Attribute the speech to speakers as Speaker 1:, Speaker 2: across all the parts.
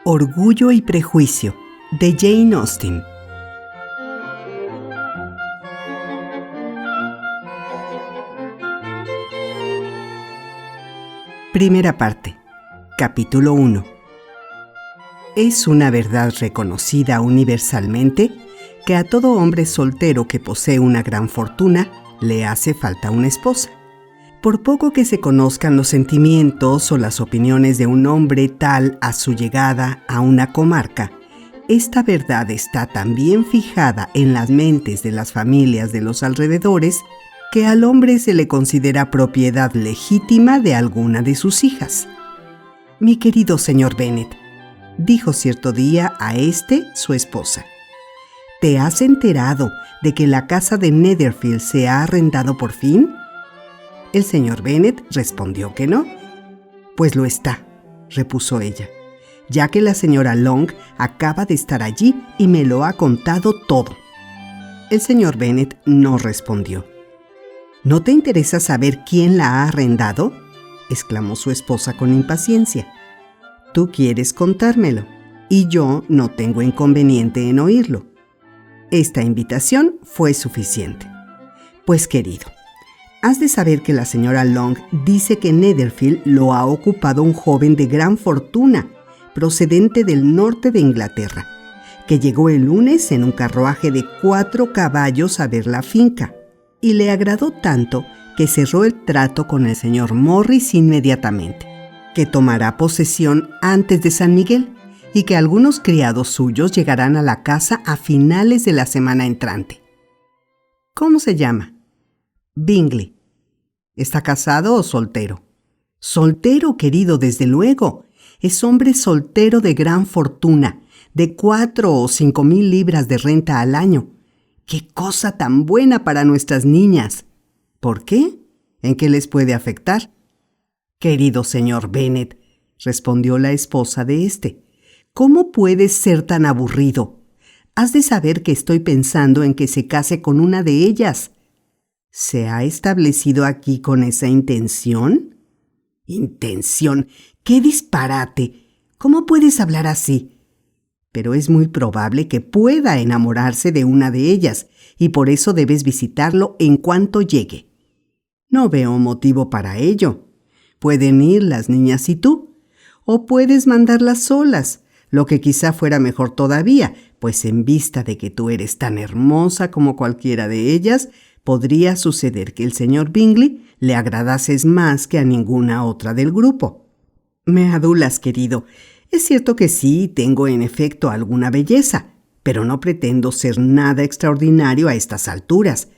Speaker 1: Orgullo y prejuicio, de Jane Austen. Primera parte. Capítulo 1. Es una verdad reconocida universalmente que a todo hombre soltero que posee una gran fortuna le hace falta una esposa. Por poco que se conozcan los sentimientos o las opiniones de un hombre tal a su llegada a una comarca, esta verdad está tan bien fijada en las mentes de las familias de los alrededores que al hombre se le considera propiedad legítima de alguna de sus hijas. Mi querido señor Bennet, dijo cierto día a su esposa, ¿te has enterado de que la casa de Netherfield se ha arrendado por fin? El señor Bennet respondió que no. Pues lo está, repuso ella, ya que la señora Long acaba de estar allí y me lo ha contado todo. El señor Bennet no respondió. ¿No te interesa saber quién la ha arrendado?, exclamó su esposa con impaciencia. Tú quieres contármelo, y yo no tengo inconveniente en oírlo. Esta invitación fue suficiente. Pues querido, has de saber que la señora Long dice que Netherfield lo ha ocupado un joven de gran fortuna, procedente del norte de Inglaterra, que llegó el lunes en un carruaje de 4 caballos a ver la finca, y le agradó tanto que cerró el trato con el señor Morris inmediatamente, que tomará posesión antes de San Miguel, y que algunos criados suyos llegarán a la casa a finales de la semana entrante. ¿Cómo se llama? Bingley. ¿Está casado o soltero? Soltero, querido, desde luego. Es hombre soltero de gran fortuna, de 4 o 5 mil libras de renta al año. ¡Qué cosa tan buena para nuestras niñas! ¿Por qué? ¿En qué les puede afectar? Querido señor Bennet, respondió la esposa de ¿cómo puedes ser tan aburrido? Has de saber que estoy pensando en que se case con una de ellas. ¿Se ha establecido aquí con esa intención? ¿Intención? ¡Qué disparate! ¿Cómo puedes hablar así? Pero es muy probable que pueda enamorarse de una de ellas, y por eso debes visitarlo en cuanto llegue. No veo motivo para ello. Pueden ir las niñas y tú, o puedes mandarlas solas, lo que quizá fuera mejor todavía, pues en vista de que tú eres tan hermosa como cualquiera de ellas, podría suceder que el señor Bingley le agradases más que a ninguna otra del grupo. Me adulas, querido. Es cierto que sí, tengo en efecto alguna belleza, pero no pretendo ser nada extraordinario a estas alturas.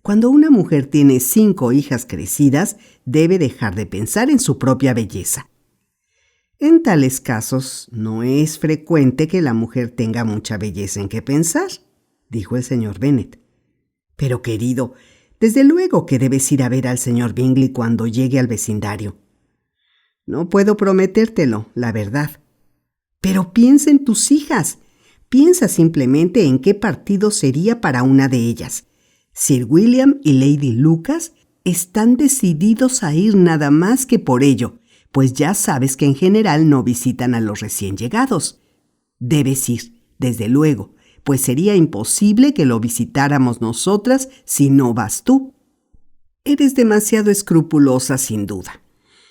Speaker 1: Cuando una mujer tiene 5 hijas crecidas, debe dejar de pensar en su propia belleza. En tales casos, no es frecuente que la mujer tenga mucha belleza en qué pensar, dijo el señor Bennet. Pero querido, desde luego que debes ir a ver al señor Bingley cuando llegue al vecindario. No puedo prometértelo, la verdad. Pero piensa en tus hijas. Piensa simplemente en qué partido sería para una de ellas. Sir William y Lady Lucas están decididos a ir nada más que por ello, pues ya sabes que en general no visitan a los recién llegados. Debes ir, desde luego, pues sería imposible que lo visitáramos nosotras si no vas tú. Eres demasiado escrupulosa, sin duda.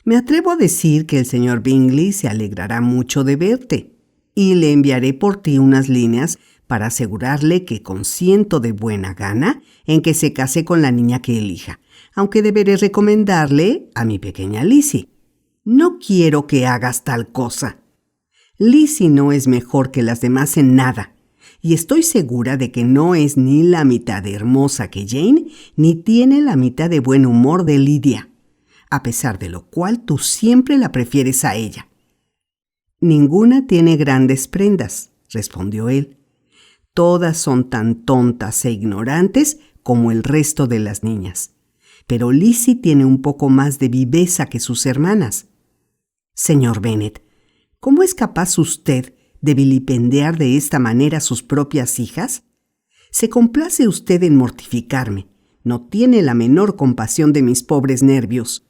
Speaker 1: Me atrevo a decir que el señor Bingley se alegrará mucho de verte, y le enviaré por ti unas líneas para asegurarle que consiento de buena gana en que se case con la niña que elija, aunque deberé recomendarle a mi pequeña Lizzie. No quiero que hagas tal cosa. Lizzie no es mejor que las demás en nada, y estoy segura de que no es ni la mitad de hermosa que Jane, ni tiene la mitad de buen humor de Lydia, a pesar de lo cual tú siempre la prefieres a ella. Ninguna tiene grandes prendas, respondió él. Todas son tan tontas e ignorantes como el resto de las niñas, pero Lizzie tiene un poco más de viveza que sus hermanas. Señor Bennet, ¿cómo es capaz usted de vilipendiar de esta manera a sus propias hijas? Se complace usted en mortificarme. No tiene la menor compasión de mis pobres nervios.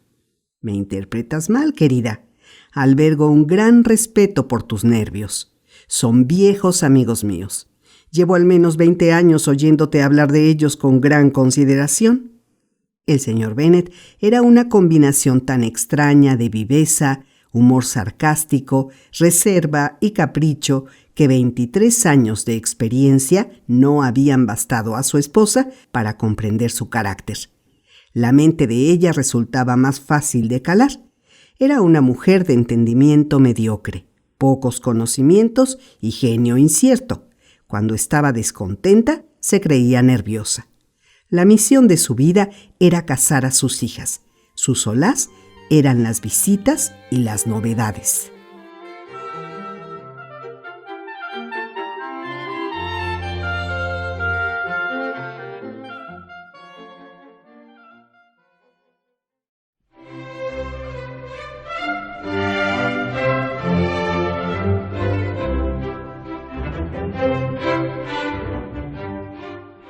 Speaker 1: Me interpretas mal, querida. Albergo un gran respeto por tus nervios. Son viejos amigos míos. Llevo al menos 20 años oyéndote hablar de ellos con gran consideración. El señor Bennet era una combinación tan extraña de viveza, humor sarcástico, reserva y capricho que 23 años de experiencia no habían bastado a su esposa para comprender su carácter. La mente de ella resultaba más fácil de calar. Era una mujer de entendimiento mediocre, pocos conocimientos y genio incierto. Cuando estaba descontenta, se creía nerviosa. La misión de su vida era casar a sus hijas. Su solaz eran las visitas y las novedades.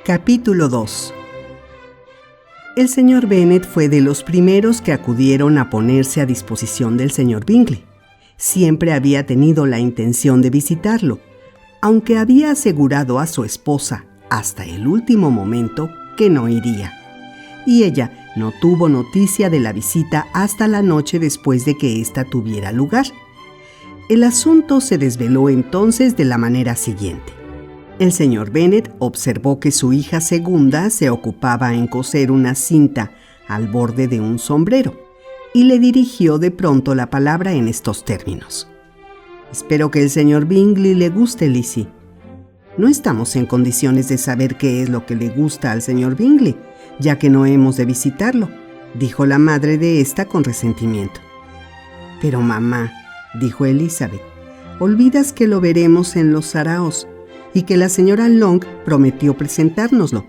Speaker 1: Capítulo 2. El señor Bennet fue de los primeros que acudieron a ponerse a disposición del señor Bingley. Siempre había tenido la intención de visitarlo, aunque había asegurado a su esposa hasta el último momento que no iría. Y ella no tuvo noticia de la visita hasta la noche después de que ésta tuviera lugar. El asunto se desveló entonces de la manera siguiente. El señor Bennet observó que su hija segunda se ocupaba en coser una cinta al borde de un sombrero y le dirigió de pronto la palabra en estos términos. «Espero que el señor Bingley le guste, Lizzie». «No estamos en condiciones de saber qué es lo que le gusta al señor Bingley, ya que no hemos de visitarlo», dijo la madre de ésta con resentimiento. «Pero mamá», dijo Elizabeth, «olvidas que lo veremos en los saraos y que la señora Long prometió presentárnoslo.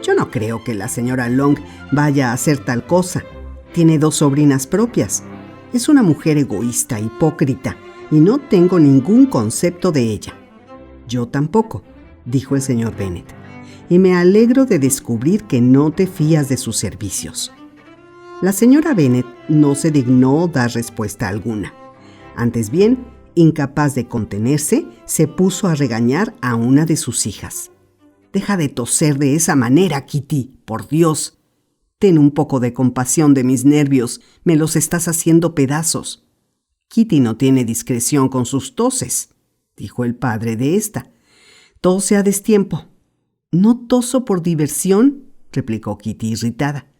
Speaker 1: Yo no creo que la señora Long vaya a hacer tal cosa. Tiene 2 sobrinas propias. Es una mujer egoísta, hipócrita, y no tengo ningún concepto de ella». «Yo tampoco», dijo el señor Bennet, «y me alegro de descubrir que no te fías de sus servicios». La señora Bennet no se dignó dar respuesta alguna. Antes bien, incapaz de contenerse, se puso a regañar a una de sus hijas. «Deja de toser de esa manera, Kitty, por Dios. Ten un poco de compasión de mis nervios, me los estás haciendo pedazos». «Kitty no tiene discreción con sus toses», dijo el padre de ésta. «Tose a destiempo». «No toso por diversión», replicó Kitty irritada.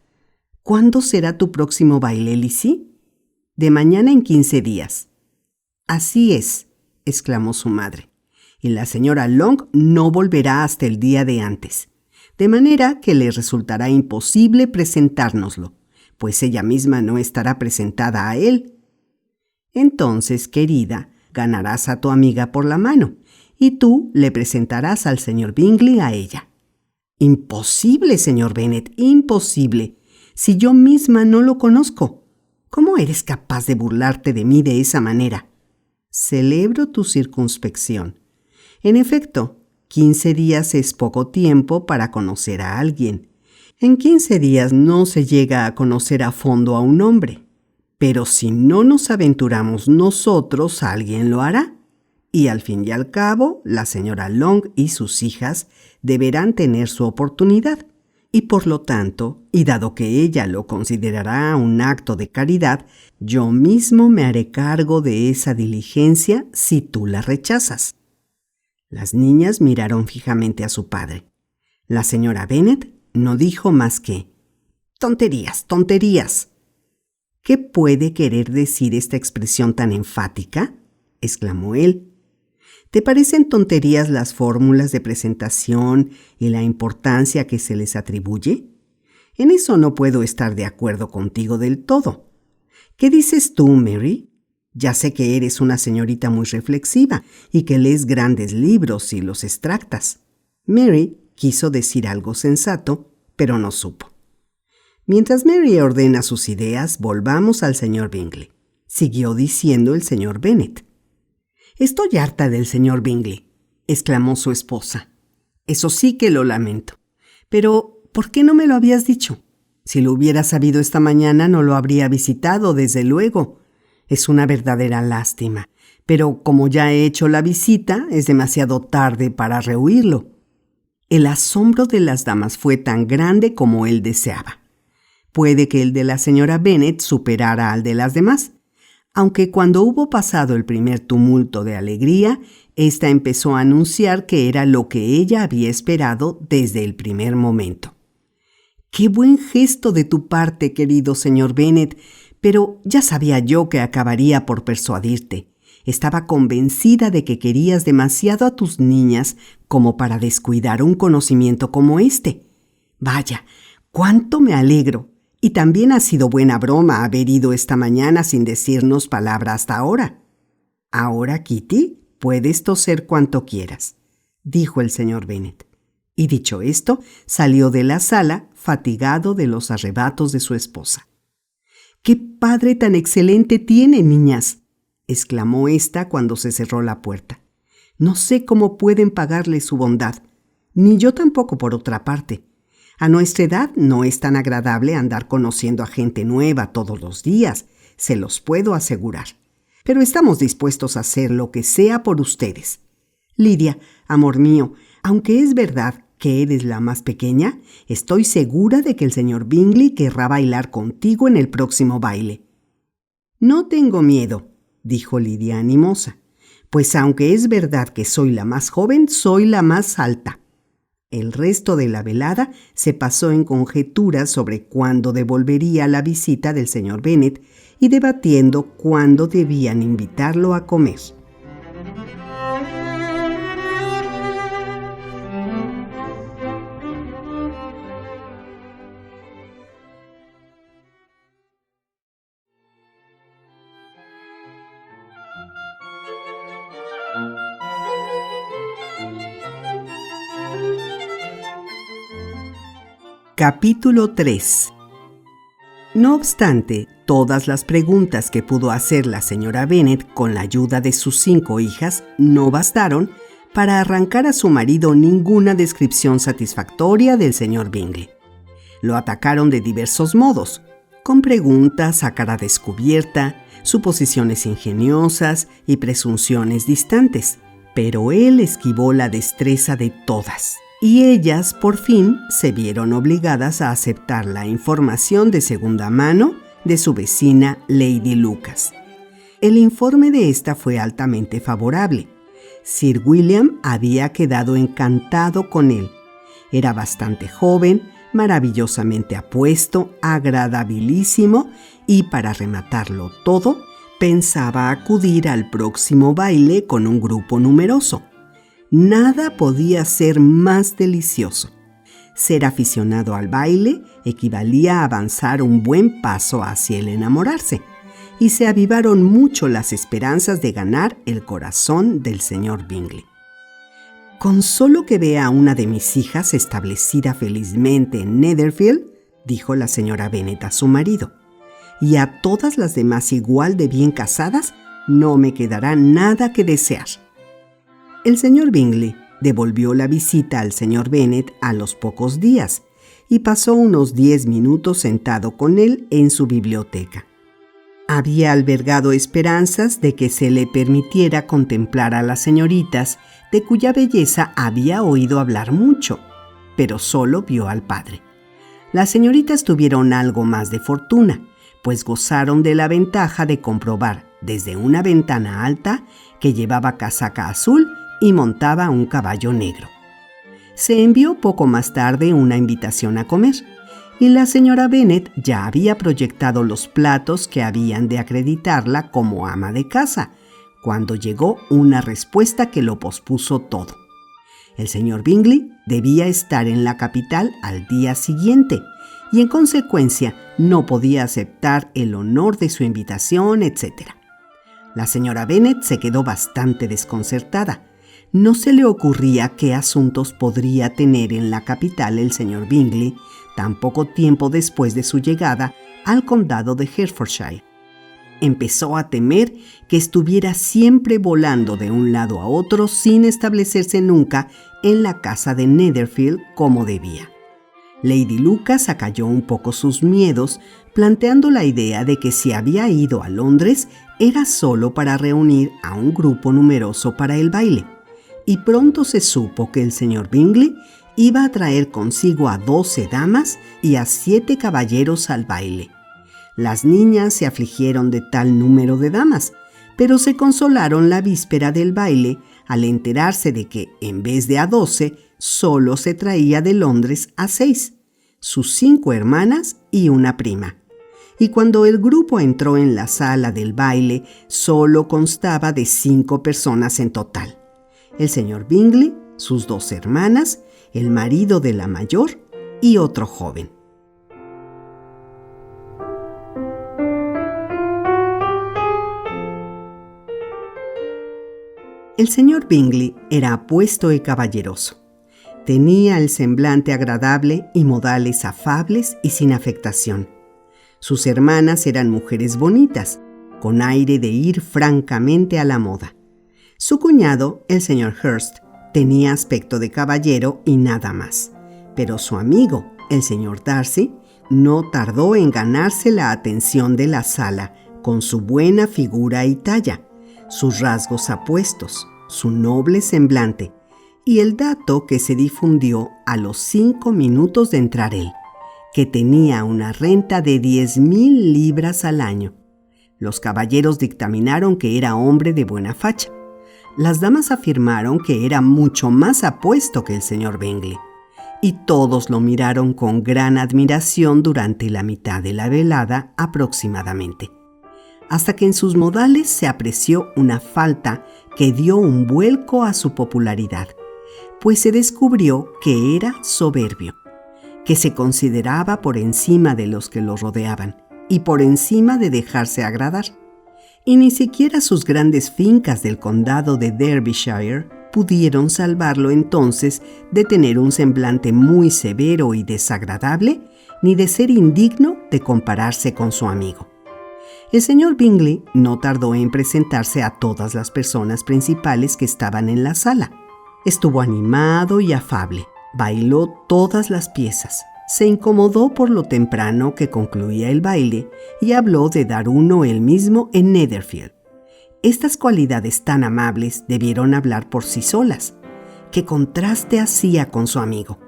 Speaker 1: «¿Cuándo será tu próximo baile, Lizzie?» «De mañana en 15 días». «Así es», exclamó su madre, «y la señora Long no volverá hasta el día de antes, de manera que le resultará imposible presentárnoslo, pues ella misma no estará presentada a él. Entonces, querida, ganarás a tu amiga por la mano, y tú le presentarás al señor Bingley a ella». «Imposible, señor Bennet, imposible, si yo misma no lo conozco. ¿Cómo eres capaz de burlarte de mí de esa manera?» «Celebro tu circunspección. En efecto, 15 días es poco tiempo para conocer a alguien. En 15 días no se llega a conocer a fondo a un hombre. Pero si no nos aventuramos nosotros, alguien lo hará. Y al fin y al cabo, la señora Long y sus hijas deberán tener su oportunidad. Y por lo tanto, y dado que ella lo considerará un acto de caridad, yo mismo me haré cargo de esa diligencia si tú la rechazas». Las niñas miraron fijamente a su padre. La señora Bennet no dijo más que «Tonterías, tonterías». «¿Qué puede querer decir esta expresión tan enfática?», exclamó él. ¿Te parecen tonterías las fórmulas de presentación y la importancia que se les atribuye? En eso no puedo estar de acuerdo contigo del todo. ¿Qué dices tú, Mary? Ya sé que eres una señorita muy reflexiva y que lees grandes libros y los extractas». Mary quiso decir algo sensato, pero no supo. «Mientras Mary ordena sus ideas, volvamos al señor Bingley», siguió diciendo el señor Bennet. «Estoy harta del señor Bingley», exclamó su esposa. «Eso sí que lo lamento. Pero, ¿por qué no me lo habías dicho? Si lo hubiera sabido esta mañana no lo habría visitado, desde luego. Es una verdadera lástima, pero como ya he hecho la visita, es demasiado tarde para rehuirlo. El asombro de las damas fue tan grande como él deseaba. Puede que el de la señora Bennet superara al de las demás, aunque cuando hubo pasado el primer tumulto de alegría, ésta empezó a anunciar que era lo que ella había esperado desde el primer momento. ¡Qué buen gesto de tu parte, querido señor Bennet! Pero ya sabía yo que acabaría por persuadirte. Estaba convencida de que querías demasiado a tus niñas como para descuidar un conocimiento como este. Vaya, cuánto me alegro. Y también ha sido buena broma haber ido esta mañana sin decirnos palabra hasta ahora. Ahora, Kitty, puedes toser cuanto quieras, dijo el señor Bennet. Y dicho esto, salió de la sala, fatigado de los arrebatos de su esposa. ¡Qué padre tan excelente tiene, niñas!, exclamó ésta cuando se cerró la puerta. No sé cómo pueden pagarle su bondad, ni yo tampoco por otra parte. A nuestra edad no es tan agradable andar conociendo a gente nueva todos los días, se los puedo asegurar. Pero estamos dispuestos a hacer lo que sea por ustedes. Lidia, amor mío, aunque es verdad que eres la más pequeña, estoy segura de que el señor Bingley querrá bailar contigo en el próximo baile. No tengo miedo, dijo Lidia animosa, pues aunque es verdad que soy la más joven, soy la más alta. El resto de la velada se pasó en conjeturas sobre cuándo devolvería la visita del señor Bennet y debatiendo cuándo debían invitarlo a comer. Capítulo 3. No obstante, todas las preguntas que pudo hacer la señora Bennet con la ayuda de sus 5 hijas no bastaron para arrancar a su marido ninguna descripción satisfactoria del señor Bingley. Lo atacaron de diversos modos, con preguntas a cara descubierta, suposiciones ingeniosas y presunciones distantes, pero él esquivó la destreza de todas. Y ellas, por fin, se vieron obligadas a aceptar la información de segunda mano de su vecina Lady Lucas. El informe de esta fue altamente favorable. Sir William había quedado encantado con él. Era bastante joven, maravillosamente apuesto, agradabilísimo y, para rematarlo todo, pensaba acudir al próximo baile con un grupo numeroso. Nada podía ser más delicioso. Ser aficionado al baile equivalía a avanzar un buen paso hacia el enamorarse, y se avivaron mucho las esperanzas de ganar el corazón del señor Bingley. Con solo que vea a una de mis hijas establecida felizmente en Netherfield, dijo la señora Bennet a su marido, y a todas las demás igual de bien casadas, no me quedará nada que desear. El señor Bingley devolvió la visita al señor Bennet a los pocos días y pasó unos 10 minutos sentado con él en su biblioteca. Había albergado esperanzas de que se le permitiera contemplar a las señoritas de cuya belleza había oído hablar mucho, pero solo vio al padre. Las señoritas tuvieron algo más de fortuna, pues gozaron de la ventaja de comprobar desde una ventana alta que llevaba casaca azul y montaba un caballo negro. Se envió poco más tarde una invitación a comer, y la señora Bennet ya había proyectado los platos que habían de acreditarla como ama de casa, cuando llegó una respuesta que lo pospuso todo. El señor Bingley debía estar en la capital al día siguiente, y en consecuencia no podía aceptar el honor de su invitación, etc. La señora Bennet se quedó bastante desconcertada. No se le ocurría qué asuntos podría tener en la capital el señor Bingley tan poco tiempo después de su llegada al condado de Hertfordshire. Empezó a temer que estuviera siempre volando de un lado a otro sin establecerse nunca en la casa de Netherfield como debía. Lady Lucas acalló un poco sus miedos, planteando la idea de que si había ido a Londres era solo para reunir a un grupo numeroso para el baile, y pronto se supo que el señor Bingley iba a traer consigo a 12 damas y a 7 caballeros al baile. Las niñas se afligieron de tal número de damas, pero se consolaron la víspera del baile al enterarse de que, en vez de a 12, solo se traía de Londres a 6, sus 5 hermanas y una prima. Y cuando el grupo entró en la sala del baile, solo constaba de 5 personas en total: el señor Bingley, sus 2 hermanas, el marido de la mayor y otro joven. El señor Bingley era apuesto y caballeroso. Tenía el semblante agradable y modales afables y sin afectación. Sus hermanas eran mujeres bonitas, con aire de ir francamente a la moda. Su cuñado, el señor Hurst, tenía aspecto de caballero y nada más, pero su amigo, el señor Darcy, no tardó en ganarse la atención de la sala con su buena figura y talla, sus rasgos apuestos, su noble semblante y el dato que se difundió a los 5 minutos de entrar él, que tenía una renta de 10,000 libras al año. Los caballeros dictaminaron que era hombre de buena facha. Las damas afirmaron que era mucho más apuesto que el señor Bingley, y todos lo miraron con gran admiración durante la mitad de la velada aproximadamente, hasta que en sus modales se apreció una falta que dio un vuelco a su popularidad, pues se descubrió que era soberbio, que se consideraba por encima de los que lo rodeaban y por encima de dejarse agradar. Y ni siquiera sus grandes fincas del condado de Derbyshire pudieron salvarlo entonces de tener un semblante muy severo y desagradable, ni de ser indigno de compararse con su amigo. El señor Bingley no tardó en presentarse a todas las personas principales que estaban en la sala. Estuvo animado y afable, bailó todas las piezas, se incomodó por lo temprano que concluía el baile y habló de dar uno él mismo en Netherfield. Estas cualidades tan amables debieron hablar por sí solas. ¿Qué contraste hacía con su amigo?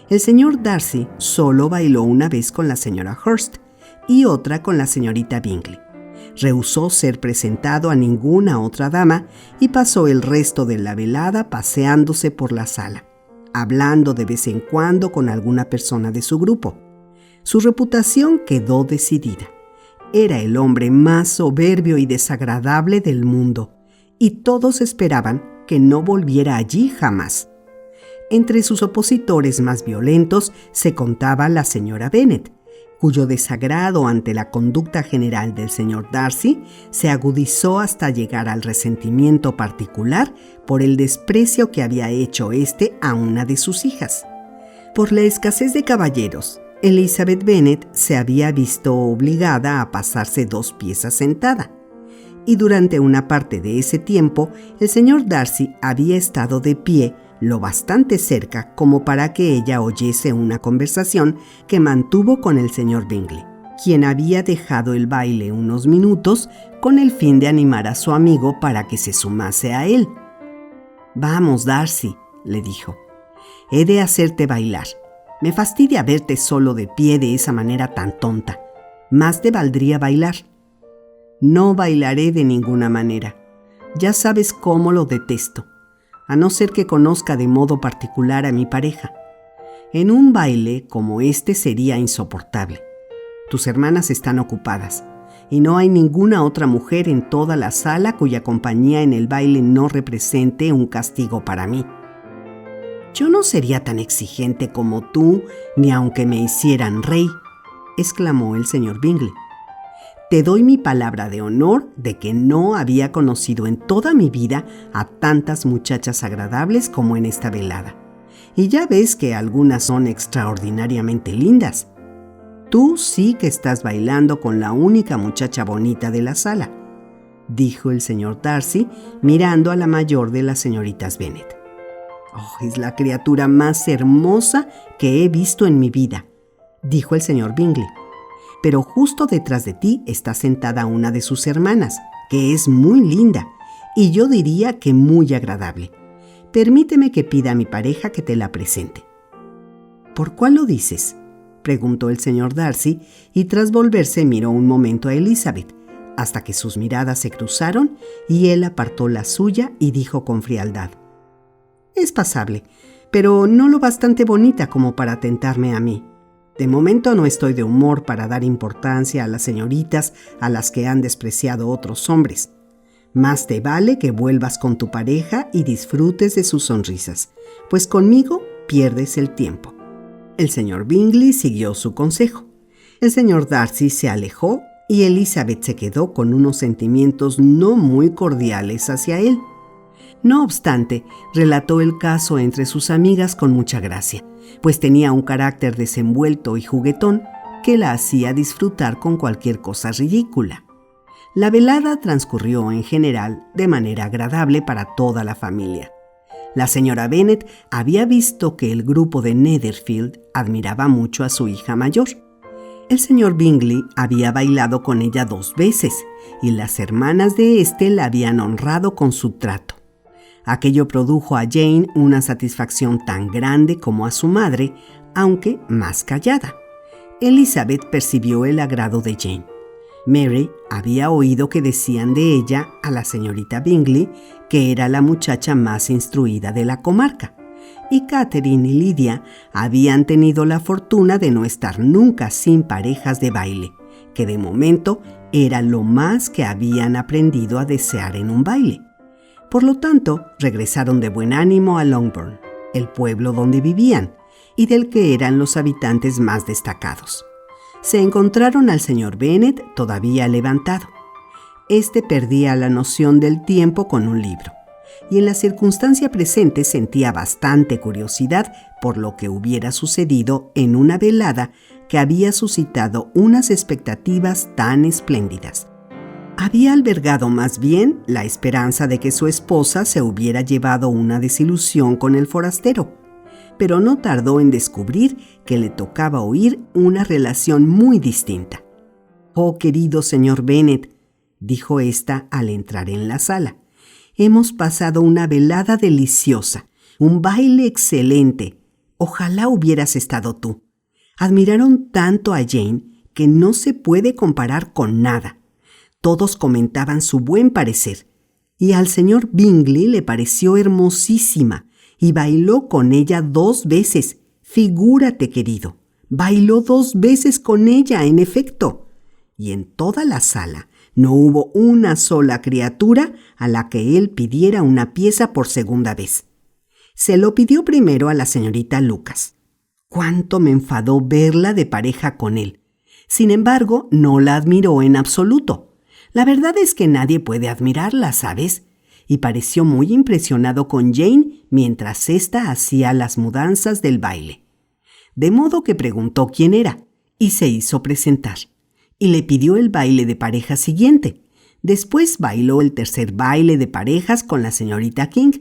Speaker 1: El señor Darcy solo bailó una vez con la señora Hurst y otra con la señorita Bingley. Rehusó ser presentado a ninguna otra dama y pasó el resto de la velada paseándose por la sala, hablando de vez en cuando con alguna persona de su grupo. Su reputación quedó decidida. Era el hombre más soberbio y desagradable del mundo, y todos esperaban que no volviera allí jamás. Entre sus opositores más violentos se contaba la señora Bennet, cuyo desagrado ante la conducta general del señor Darcy se agudizó hasta llegar al resentimiento particular por el desprecio que había hecho éste a una de sus hijas. Por la escasez de caballeros, Elizabeth Bennet se había visto obligada a pasarse 2 piezas sentada, y durante una parte de ese tiempo el señor Darcy había estado de pie lo bastante cerca como para que ella oyese una conversación que mantuvo con el señor Bingley, quien había dejado el baile unos minutos con el fin de animar a su amigo para que se sumase a él. «Vamos, Darcy», le dijo, «he de hacerte bailar. Me fastidia verte solo de pie de esa manera tan tonta. Más te valdría bailar». «No bailaré de ninguna manera. Ya sabes cómo lo detesto, a no ser que conozca de modo particular a mi pareja. En un baile como este sería insoportable. Tus hermanas están ocupadas, y no hay ninguna otra mujer en toda la sala cuya compañía en el baile no represente un castigo para mí». «Yo no sería tan exigente como tú, ni aunque me hicieran rey», exclamó el señor Bingley. «Te doy mi palabra de honor de que no había conocido en toda mi vida a tantas muchachas agradables como en esta velada. Y ya ves que algunas son extraordinariamente lindas. Tú sí que estás bailando con la única muchacha bonita de la sala», dijo el señor Darcy, mirando a la mayor de las señoritas Bennet. «Oh, es la criatura más hermosa que he visto en mi vida», dijo el señor Bingley. «Pero justo detrás de ti está sentada una de sus hermanas, que es muy linda, y yo diría que muy agradable. Permíteme que pida a mi pareja que te la presente». «¿Por cuál lo dices?», preguntó el señor Darcy, y tras volverse miró un momento a Elizabeth, hasta que sus miradas se cruzaron y él apartó la suya y dijo con frialdad: «Es pasable, pero no lo bastante bonita como para tentarme a mí. De momento no estoy de humor para dar importancia a las señoritas a las que han despreciado otros hombres. Más te vale que vuelvas con tu pareja y disfrutes de sus sonrisas, pues conmigo pierdes el tiempo». El señor Bingley siguió su consejo. El señor Darcy se alejó y Elizabeth se quedó con unos sentimientos no muy cordiales hacia él. No obstante, relató el caso entre sus amigas con mucha gracia, pues tenía un carácter desenvuelto y juguetón que la hacía disfrutar con cualquier cosa ridícula. La velada transcurrió en general de manera agradable para toda la familia. La señora Bennet había visto que el grupo de Netherfield admiraba mucho a su hija mayor. El señor Bingley había bailado con ella 2 veces y las hermanas de éste la habían honrado con su trato. Aquello produjo a Jane una satisfacción tan grande como a su madre, aunque más callada. Elizabeth percibió el agrado de Jane. Mary había oído que decían de ella a la señorita Bingley que era la muchacha más instruida de la comarca, y Catherine y Lydia habían tenido la fortuna de no estar nunca sin parejas de baile, que de momento era lo más que habían aprendido a desear en un baile. Por lo tanto, regresaron de buen ánimo a Longbourn, el pueblo donde vivían y del que eran los habitantes más destacados. Se encontraron al señor Bennet todavía levantado. Este perdía la noción del tiempo con un libro, y en la circunstancia presente sentía bastante curiosidad por lo que hubiera sucedido en una velada que había suscitado unas expectativas tan espléndidas. Había albergado más bien la esperanza de que su esposa se hubiera llevado una desilusión con el forastero, pero no tardó en descubrir que le tocaba oír una relación muy distinta. «Oh, querido señor Bennet», dijo ésta al entrar en la sala, «hemos pasado una velada deliciosa, un baile excelente. Ojalá hubieras estado tú. Admiraron tanto a Jane que no se puede comparar con nada. Todos comentaban su buen parecer, y al señor Bingley le pareció hermosísima, y bailó con ella 2 veces. Figúrate, querido, bailó 2 veces con ella, en efecto. Y en toda la sala no hubo una sola criatura a la que él pidiera una pieza por segunda vez. Se lo pidió primero a la señorita Lucas. Cuánto me enfadó verla de pareja con él. Sin embargo, no la admiró en absoluto. La verdad es que nadie puede admirarla, ¿sabes? Y pareció muy impresionado con Jane mientras ésta hacía las mudanzas del baile. De modo que preguntó quién era y se hizo presentar. Y le pidió el baile de pareja siguiente. Después bailó el 3er baile de parejas con la señorita King,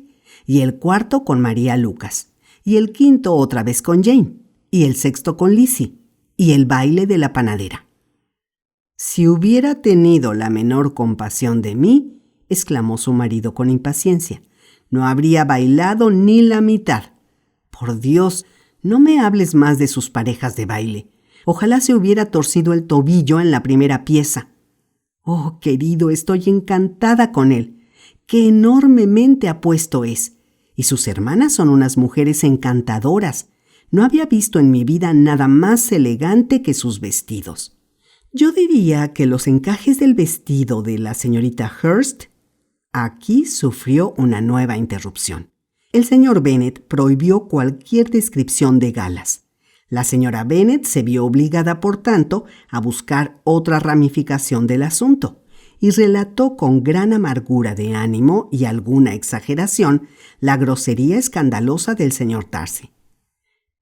Speaker 1: y el 4º con María Lucas, y el 5º otra vez con Jane, y el 6º con Lizzie, y el baile de la panadera. «Si hubiera tenido la menor compasión de mí», exclamó su marido con impaciencia, «no habría bailado ni la mitad. Por Dios, no me hables más de sus parejas de baile. Ojalá se hubiera torcido el tobillo en la primera pieza. Oh, querido, estoy encantada con él. Qué enormemente apuesto es. Y sus hermanas son unas mujeres encantadoras. No había visto en mi vida nada más elegante que sus vestidos. Yo diría que los encajes del vestido de la señorita Hurst». Aquí sufrió una nueva interrupción. El señor Bennet prohibió cualquier descripción de galas. La señora Bennet se vio obligada, por tanto, a buscar otra ramificación del asunto y relató con gran amargura de ánimo y alguna exageración la grosería escandalosa del señor Darcy.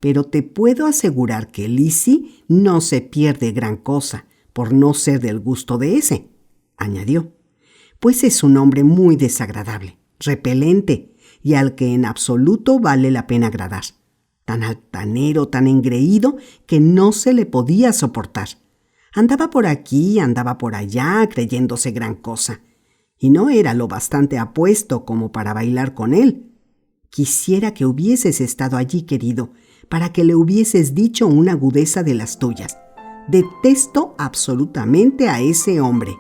Speaker 1: «Pero te puedo asegurar que Lizzie no se pierde gran cosa por no ser del gusto de ese», añadió, «pues es un hombre muy desagradable, repelente, y al que en absoluto vale la pena agradar. Tan altanero, tan engreído, que no se le podía soportar. Andaba por aquí, andaba por allá, creyéndose gran cosa. Y no era lo bastante apuesto como para bailar con él. Quisiera que hubieses estado allí, querido, para que le hubieses dicho una agudeza de las tuyas. Detesto absolutamente a ese hombre.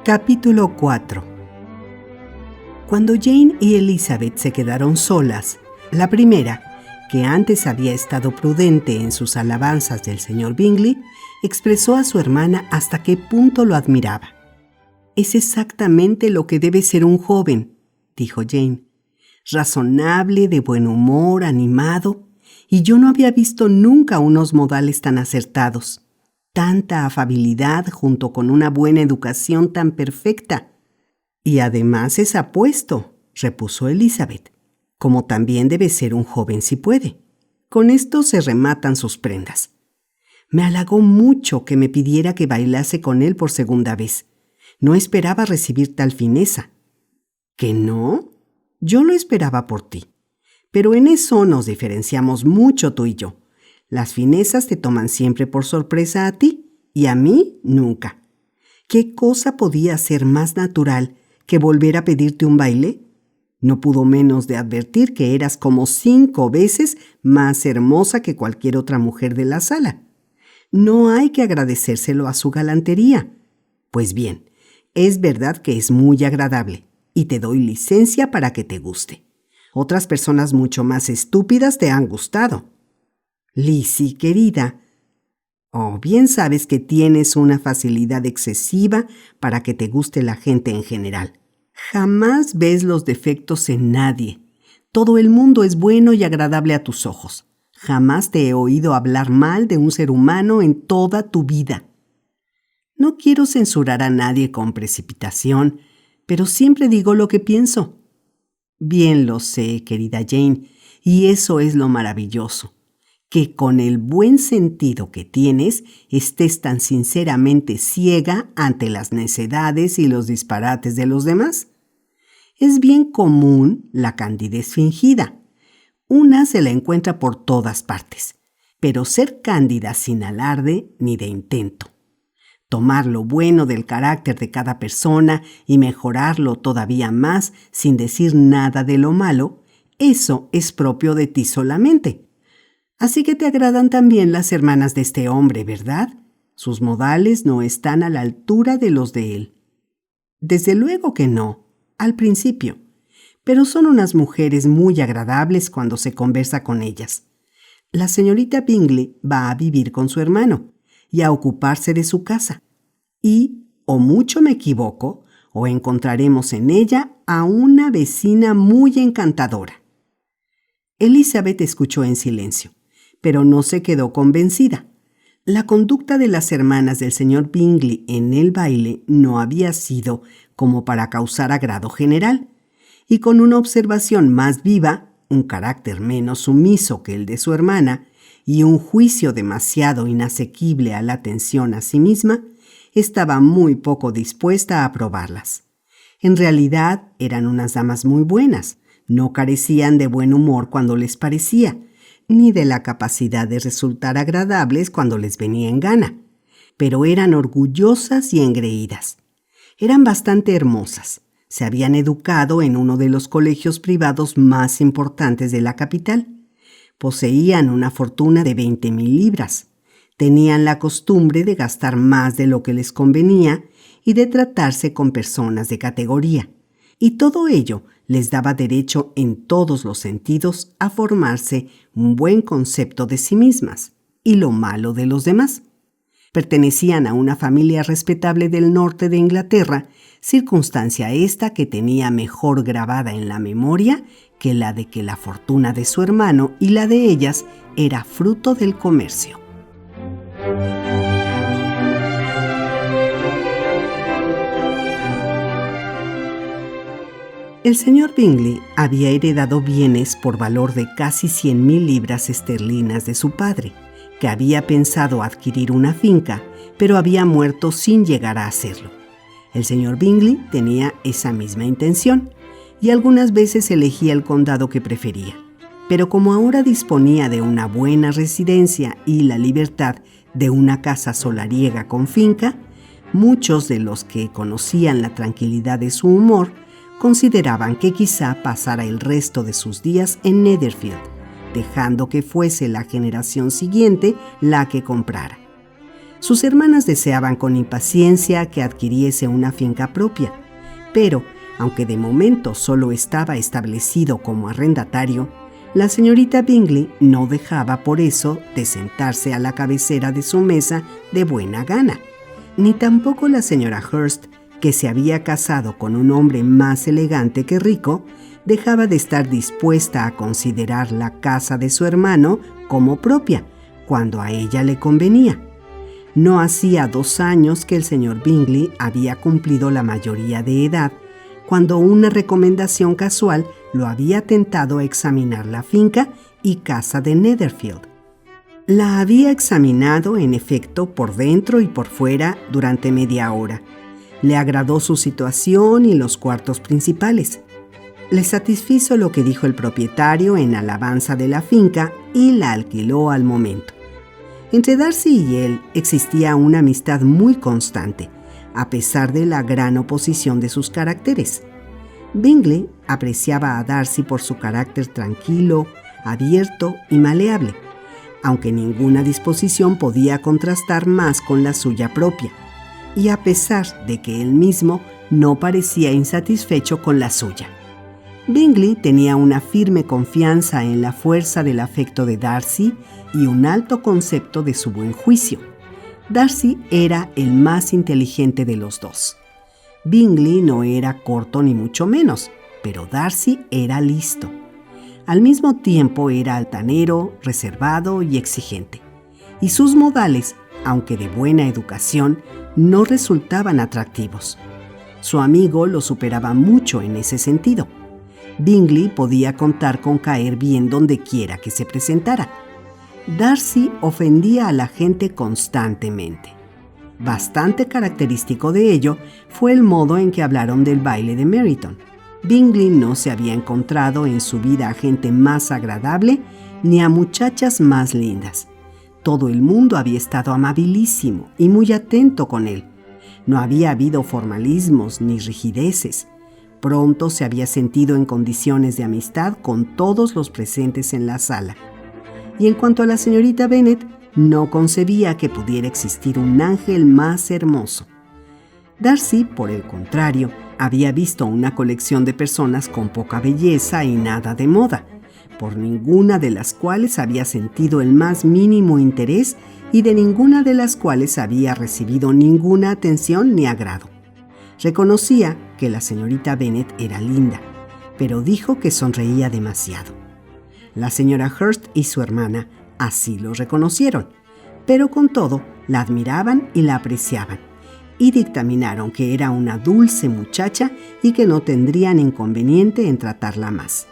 Speaker 1: Capítulo 4. Cuando Jane y Elizabeth se quedaron solas, la primera, que antes había estado prudente en sus alabanzas del señor Bingley, expresó a su hermana hasta qué punto lo admiraba. «Es exactamente lo que debe ser un joven», dijo Jane. «Razonable, de buen humor, animado, y yo no había visto nunca unos modales tan acertados. Tanta afabilidad junto con una buena educación tan perfecta. Y además es apuesto», repuso Elizabeth, «como también debe ser un joven si puede. Con esto se rematan sus prendas. Me halagó mucho que me pidiera que bailase con él por segunda vez. No esperaba recibir tal fineza». «¿Que no? Yo lo esperaba por ti. Pero en eso nos diferenciamos mucho tú y yo. Las finezas te toman siempre por sorpresa a ti, y a mí nunca. ¿Qué cosa podía ser más natural que volver a pedirte un baile? No pudo menos de advertir que eras como 5 veces más hermosa que cualquier otra mujer de la sala. No hay que agradecérselo a su galantería. Pues bien, es verdad que es muy agradable, y te doy licencia para que te guste. Otras personas mucho más estúpidas te han gustado». «Lizzie, querida, bien sabes que tienes una facilidad excesiva para que te guste la gente en general. Jamás ves los defectos en nadie. Todo el mundo es bueno y agradable a tus ojos. Jamás te he oído hablar mal de un ser humano en toda tu vida. No quiero censurar a nadie con precipitación, pero siempre digo lo que pienso». «Bien lo sé, querida Jane, y eso es lo maravilloso, que con el buen sentido que tienes estés tan sinceramente ciega ante las necedades y los disparates de los demás. Es bien común la candidez fingida. Una se la encuentra por todas partes, pero ser cándida sin alarde ni de intento. Tomar lo bueno del carácter de cada persona y mejorarlo todavía más sin decir nada de lo malo, eso es propio de ti solamente. Así que te agradan también las hermanas de este hombre, ¿verdad? Sus modales no están a la altura de los de él». «Desde luego que no, al principio, pero son unas mujeres muy agradables cuando se conversa con ellas. La señorita Bingley va a vivir con su hermano y a ocuparse de su casa. Y, o mucho me equivoco, o encontraremos en ella a una vecina muy encantadora». Elizabeth escuchó en silencio, pero no se quedó convencida. La conducta de las hermanas del señor Bingley en el baile no había sido como para causar agrado general, y con una observación más viva, un carácter menos sumiso que el de su hermana y un juicio demasiado inasequible a la atención a sí misma, estaba muy poco dispuesta a aprobarlas. En realidad eran unas damas muy buenas, no carecían de buen humor cuando les parecía, ni de la capacidad de resultar agradables cuando les venía en gana, pero eran orgullosas y engreídas. Eran bastante hermosas. Se habían educado en uno de los colegios privados más importantes de la capital. Poseían una fortuna de 20,000 libras. Tenían la costumbre de gastar más de lo que les convenía y de tratarse con personas de categoría. Y todo ello les daba derecho en todos los sentidos a formarse un buen concepto de sí mismas y lo malo de los demás. Pertenecían a una familia respetable del norte de Inglaterra, circunstancia esta que tenía mejor grabada en la memoria que la de que la fortuna de su hermano y la de ellas era fruto del comercio. El señor Bingley había heredado bienes por valor de casi 100,000 libras esterlinas de su padre, que había pensado adquirir una finca, pero había muerto sin llegar a hacerlo. El señor Bingley tenía esa misma intención y algunas veces elegía el condado que prefería. Pero como ahora disponía de una buena residencia y la libertad de una casa solariega con finca, muchos de los que conocían la tranquilidad de su humor consideraban que quizá pasara el resto de sus días en Netherfield, dejando que fuese la generación siguiente la que comprara. Sus hermanas deseaban con impaciencia que adquiriese una finca propia, pero, aunque de momento solo estaba establecido como arrendatario, la señorita Bingley no dejaba por eso de sentarse a la cabecera de su mesa de buena gana, ni tampoco la señora Hurst, que se había casado con un hombre más elegante que rico, dejaba de estar dispuesta a considerar la casa de su hermano como propia, cuando a ella le convenía. No hacía 2 años que el señor Bingley había cumplido la mayoría de edad, cuando una recomendación casual lo había tentado a examinar la finca y casa de Netherfield. La había examinado, en efecto, por dentro y por fuera durante media hora. Le agradó su situación y los cuartos principales. Le satisfizo lo que dijo el propietario en alabanza de la finca y la alquiló al momento. Entre Darcy y él existía una amistad muy constante, a pesar de la gran oposición de sus caracteres. Bingley apreciaba a Darcy por su carácter tranquilo, abierto y maleable, aunque ninguna disposición podía contrastar más con la suya propia, y a pesar de que él mismo no parecía insatisfecho con la suya. Bingley tenía una firme confianza en la fuerza del afecto de Darcy y un alto concepto de su buen juicio. Darcy era el más inteligente de los dos. Bingley no era corto ni mucho menos, pero Darcy era listo. Al mismo tiempo era altanero, reservado y exigente. Y sus modales, aunque de buena educación, no resultaban atractivos. Su amigo lo superaba mucho en ese sentido. Bingley podía contar con caer bien donde quiera que se presentara. Darcy ofendía a la gente constantemente. Bastante característico de ello fue el modo en que hablaron del baile de Meryton. Bingley no se había encontrado en su vida a gente más agradable ni a muchachas más lindas. Todo el mundo había estado amabilísimo y muy atento con él. No había habido formalismos ni rigideces. Pronto se había sentido en condiciones de amistad con todos los presentes en la sala. Y en cuanto a la señorita Bennet, no concebía que pudiera existir un ángel más hermoso. Darcy, por el contrario, había visto una colección de personas con poca belleza y nada de moda, por ninguna de las cuales había sentido el más mínimo interés y de ninguna de las cuales había recibido ninguna atención ni agrado. Reconocía que la señorita Bennet era linda, pero dijo que sonreía demasiado. La señora Hurst y su hermana así lo reconocieron, pero con todo la admiraban y la apreciaban, y dictaminaron que era una dulce muchacha y que no tendrían inconveniente en tratarla más.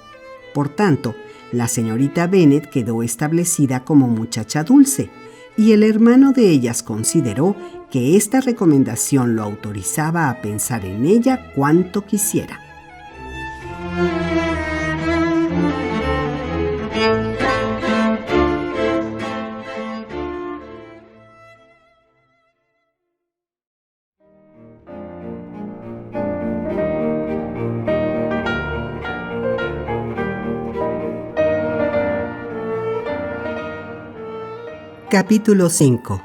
Speaker 1: Por tanto, la señorita Bennet quedó establecida como muchacha dulce, y el hermano de ellas consideró que esta recomendación lo autorizaba a pensar en ella cuanto quisiera. Capítulo 5.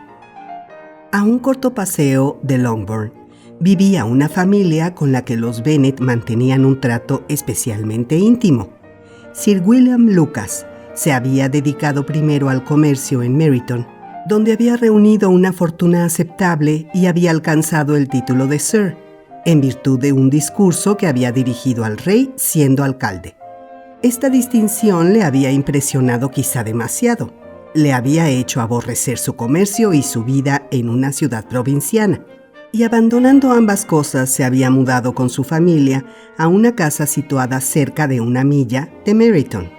Speaker 1: A un corto paseo de Longbourn vivía una familia con la que los Bennet mantenían un trato especialmente íntimo. Sir William Lucas se había dedicado primero al comercio en Meryton, donde había reunido una fortuna aceptable y había alcanzado el título de Sir, en virtud de un discurso que había dirigido al rey siendo alcalde. Esta distinción le había impresionado quizá demasiado. Le había hecho aborrecer su comercio y su vida en una ciudad provinciana. y abandonando ambas cosas se había mudado con su familia a una casa situada cerca de 1 milla de Meryton,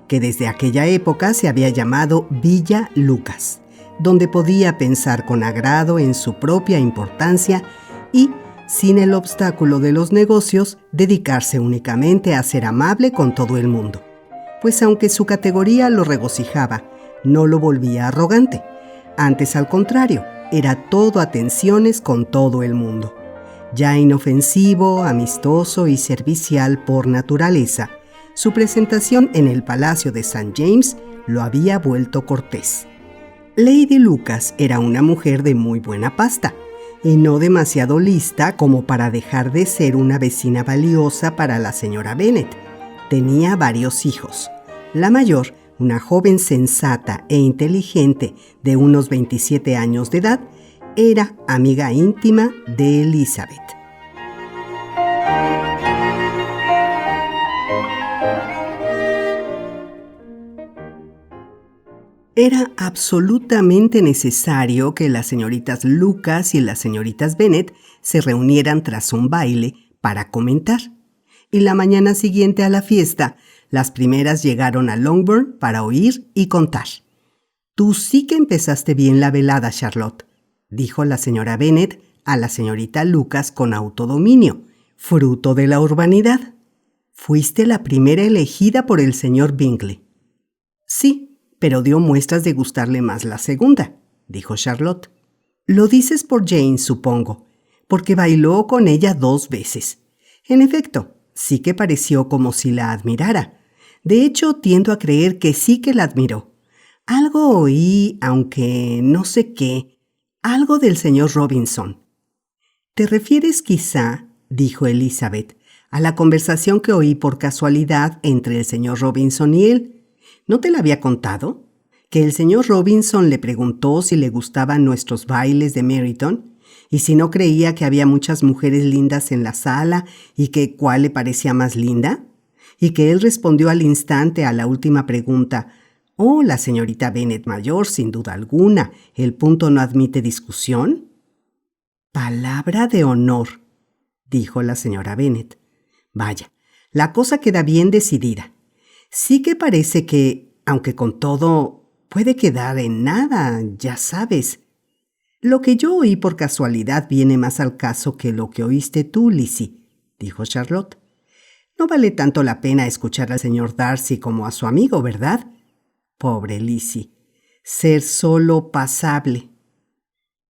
Speaker 1: que desde aquella época se había llamado Villa Lucas, donde podía pensar con agrado en su propia importancia y, sin el obstáculo de los negocios, dedicarse únicamente a ser amable con todo el mundo. Pues aunque su categoría lo regocijaba, no lo volvía arrogante. Antes, al contrario, era todo atenciones con todo el mundo. Ya inofensivo, amistoso y servicial por naturaleza, su presentación en el Palacio de St. James lo había vuelto cortés. Lady Lucas era una mujer de muy buena pasta y no demasiado lista como para dejar de ser una vecina valiosa para la señora Bennet. Tenía varios hijos. La mayor, una joven sensata e inteligente de unos 27 años de edad, era amiga íntima de Elizabeth. Era absolutamente necesario que las señoritas Lucas y las señoritas Bennet se reunieran tras un baile para comentar. Y la mañana siguiente a la fiesta, las primeras llegaron a Longbourn para oír y contar. «Tú sí que empezaste bien la velada, Charlotte», dijo la señora Bennet a la señorita Lucas con autodominio, fruto de la urbanidad. «Fuiste la primera elegida por el señor Bingley». «Sí, pero dio muestras de gustarle más la segunda», dijo Charlotte. «Lo dices por Jane, supongo, porque bailó con ella 2 veces. En efecto, sí que pareció como si la admirara. De hecho, tiendo a creer que sí que la admiró. Algo oí, aunque no sé qué, algo del señor Robinson». «¿Te refieres quizá», dijo Elizabeth, «a la conversación que oí por casualidad entre el señor Robinson y él? ¿No te la había contado? Que el señor Robinson le preguntó si le gustaban nuestros bailes de Meryton y si no creía que había muchas mujeres lindas en la sala y que cuál le parecía más linda, y que él respondió al instante a la última pregunta: «Oh, la señorita Bennet mayor, sin duda alguna, el punto no admite discusión». «Palabra de honor», dijo la señora Bennet. «Vaya, la cosa queda bien decidida. Sí que parece que, aunque con todo, puede quedar en nada, ya sabes. Lo que yo oí por casualidad viene más al caso que lo que oíste tú, Lizzie», dijo Charlotte. «No vale tanto la pena escuchar al señor Darcy como a su amigo, ¿verdad? Pobre Lizzie, ser solo pasable.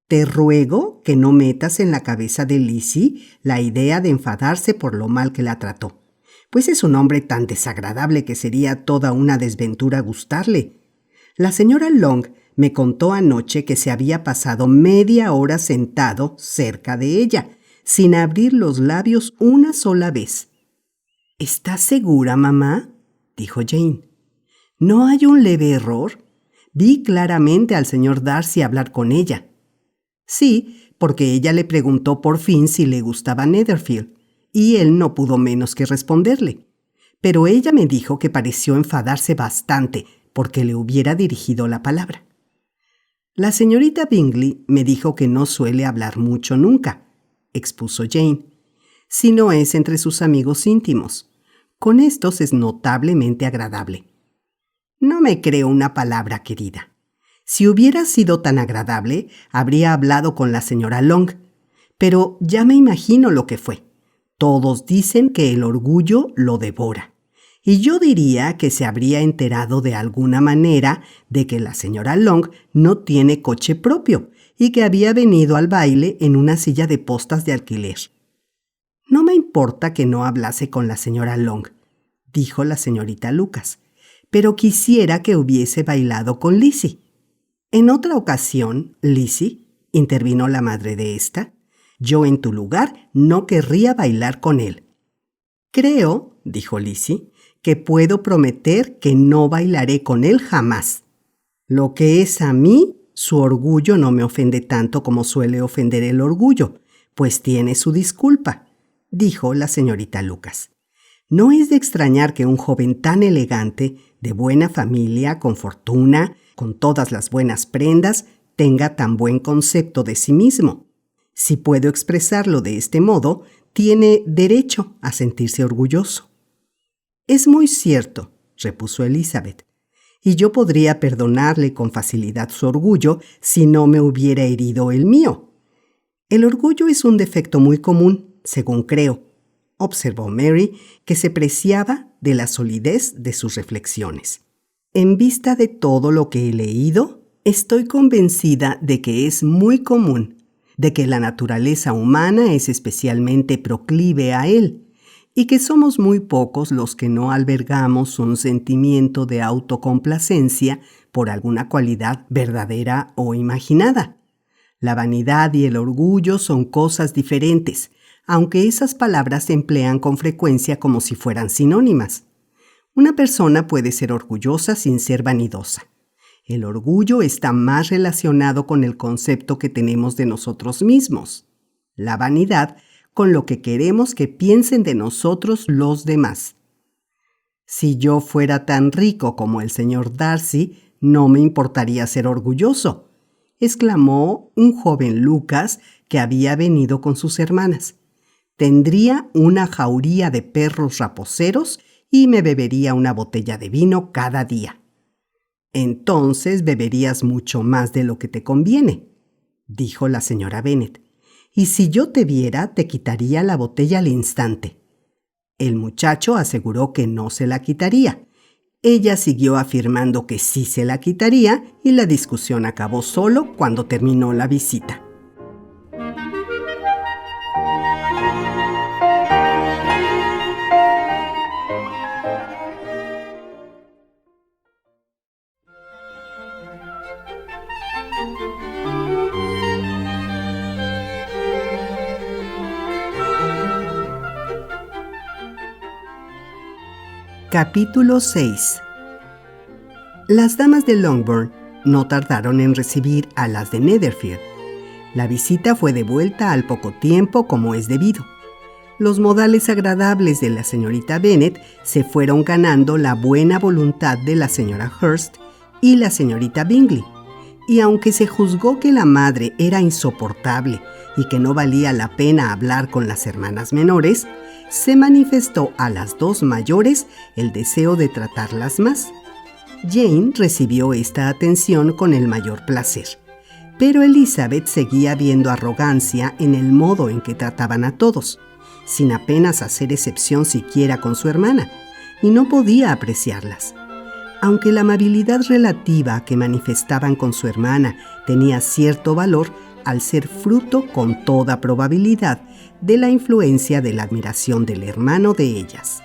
Speaker 1: Te ruego que no metas en la cabeza de Lizzie la idea de enfadarse por lo mal que la trató, pues es un hombre tan desagradable que sería toda una desventura gustarle. La señora Long me contó anoche que se había pasado media hora sentado cerca de ella, sin abrir los labios una sola vez». «¿Estás segura, mamá?», dijo Jane. «¿No hay un leve error? Vi claramente al señor Darcy hablar con ella». «Sí, porque ella le preguntó por fin si le gustaba Netherfield, y él no pudo menos que responderle. Pero ella me dijo que pareció enfadarse bastante porque le hubiera dirigido la palabra. La señorita Bingley me dijo que no suele hablar mucho nunca», expuso Jane, «si no es entre sus amigos íntimos. Con estos es notablemente agradable». «No me creo una palabra, querida. Si hubiera sido tan agradable, habría hablado con la señora Long, pero ya me imagino lo que fue. Todos dicen que el orgullo lo devora. Y yo diría que se habría enterado de alguna manera de que la señora Long no tiene coche propio y que había venido al baile en una silla de postas de alquiler». «No me importa que no hablase con la señora Long», dijo la señorita Lucas, «pero quisiera que hubiese bailado con Lizzie». «En otra ocasión, Lizzie», intervino la madre de esta, «yo en tu lugar no querría bailar con él». «Creo», dijo Lizzie, «que puedo prometer que no bailaré con él jamás. Lo que es a mí, su orgullo no me ofende tanto como suele ofender el orgullo, pues tiene su disculpa», dijo la señorita Lucas. «No es de extrañar que un joven tan elegante, de buena familia, con fortuna, con todas las buenas prendas, tenga tan buen concepto de sí mismo. Si puedo expresarlo de este modo, tiene derecho a sentirse orgulloso. Es muy cierto, repuso Elizabeth, y yo podría perdonarle con facilidad su orgullo si no me hubiera herido el mío. El orgullo es un defecto muy común, según creo, observó Mary, que se preciaba de la solidez de sus reflexiones. En vista de todo lo que he leído, estoy convencida de que es muy común, de que la naturaleza humana es especialmente proclive a él, y que somos muy pocos los que no albergamos un sentimiento de autocomplacencia por alguna cualidad verdadera o imaginada. La vanidad y el orgullo son cosas diferentes, aunque esas palabras se emplean con frecuencia como si fueran sinónimas. Una persona puede ser orgullosa sin ser vanidosa. El orgullo está más relacionado con el concepto que tenemos de nosotros mismos. La vanidad con lo que queremos que piensen de nosotros los demás. Si yo fuera tan rico como el señor Darcy, no me importaría ser orgulloso, exclamó un joven Lucas que había venido con sus hermanas. Tendría una jauría de perros raposeros y me bebería una botella de vino cada día. Entonces beberías mucho más de lo que te conviene, dijo la señora Bennet, y si yo te viera te quitaría la botella al instante. El muchacho aseguró que no se la quitaría. Ella siguió afirmando que sí se la quitaría y la discusión acabó solo cuando terminó la visita. Capítulo 6. Las damas de Longbourn no tardaron en recibir a las de Netherfield. La visita fue devuelta al poco tiempo como es debido. Los modales agradables de la señorita Bennet se fueron ganando la buena voluntad de la señora Hurst y la señorita Bingley, y aunque se juzgó que la madre era insoportable y que no valía la pena hablar con las hermanas menores, se manifestó a las dos mayores el deseo de tratarlas más. Jane recibió esta atención con el mayor placer, pero Elizabeth seguía viendo arrogancia en el modo en que trataban a todos, sin apenas hacer excepción siquiera con su hermana, y no podía apreciarlas. Aunque la amabilidad relativa que manifestaban con su hermana tenía cierto valor, al ser fruto, con toda probabilidad, de la influencia de la admiración del hermano de ellas.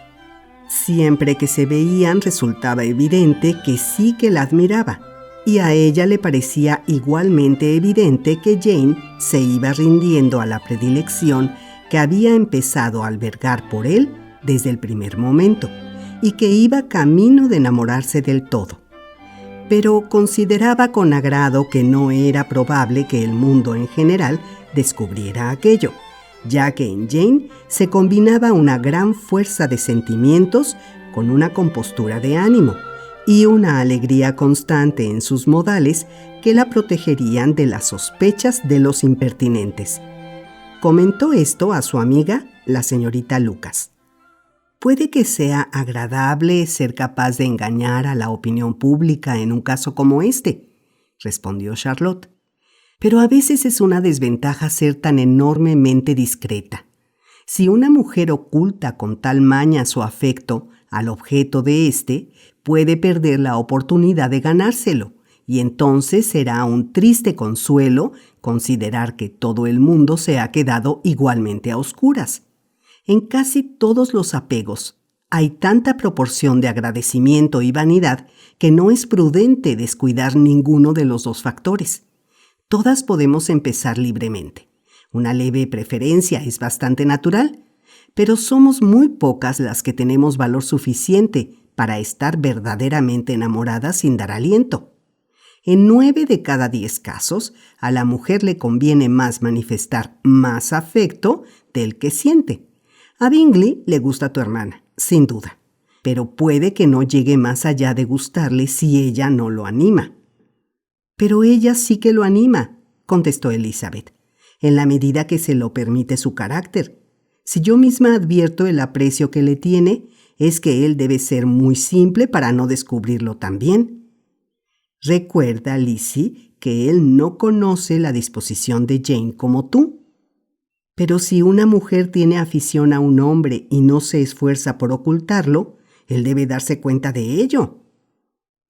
Speaker 1: Siempre que se veían resultaba evidente que sí que la admiraba, y a ella le parecía igualmente evidente que Jane se iba rindiendo a la predilección que había empezado a albergar por él desde el primer momento, y que iba camino de enamorarse del todo. Pero consideraba con agrado que no era probable que el mundo en general descubriera aquello, ya que en Jane se combinaba una gran fuerza de sentimientos con una compostura de ánimo y una alegría constante en sus modales que la protegerían de las sospechas de los impertinentes. Comentó esto a su amiga, la señorita Lucas. Puede que sea agradable ser capaz de engañar a la opinión pública en un caso como este, respondió Charlotte. Pero a veces es una desventaja ser tan enormemente discreta. Si una mujer oculta con tal maña su afecto al objeto de éste, puede perder la oportunidad de ganárselo, y entonces será un triste consuelo considerar que todo el mundo se ha quedado igualmente a oscuras. En casi todos los apegos hay tanta proporción de agradecimiento y vanidad que no es prudente descuidar ninguno de los dos factores. Todas podemos empezar libremente. Una leve preferencia es bastante natural, pero somos muy pocas las que tenemos valor suficiente para estar verdaderamente enamoradas sin dar aliento. En 9 de cada 10 casos, a la mujer le conviene más manifestar más afecto del que siente. A Bingley le gusta tu hermana, sin duda, pero puede que no llegue más allá de gustarle si ella no lo anima. Pero ella sí que lo anima, contestó Elizabeth. en la medida que se lo permite su carácter. Si yo misma advierto el aprecio que le tiene, es que él debe ser muy simple para no descubrirlo también. Recuerda, Lizzie, que él no conoce la disposición de Jane como tú. Pero si una mujer tiene afición a un hombre y no se esfuerza por ocultarlo, él debe darse cuenta de ello.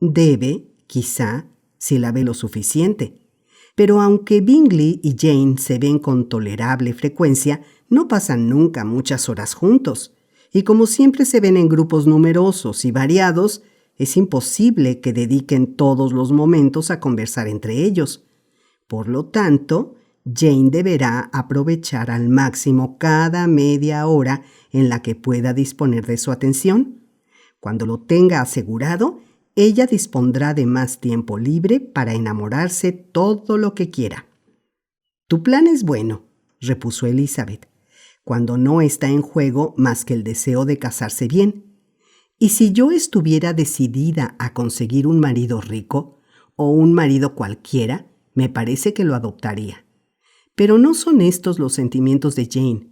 Speaker 1: Debe, quizá, si la ve lo suficiente. Pero aunque Bingley y Jane se ven con tolerable frecuencia, no pasan nunca muchas horas juntos. Y como siempre se ven en grupos numerosos y variados, es imposible que dediquen todos los momentos a conversar entre ellos. Por lo tanto, Jane deberá aprovechar al máximo cada media hora en la que pueda disponer de su atención. Cuando lo tenga asegurado, ella dispondrá de más tiempo libre para enamorarse todo lo que quiera. Tu plan es bueno, repuso Elizabeth, cuando no está en juego más que el deseo de casarse bien. Y si yo estuviera decidida a conseguir un marido rico o un marido cualquiera, me parece que lo adoptaría. Pero no son estos los sentimientos de Jane.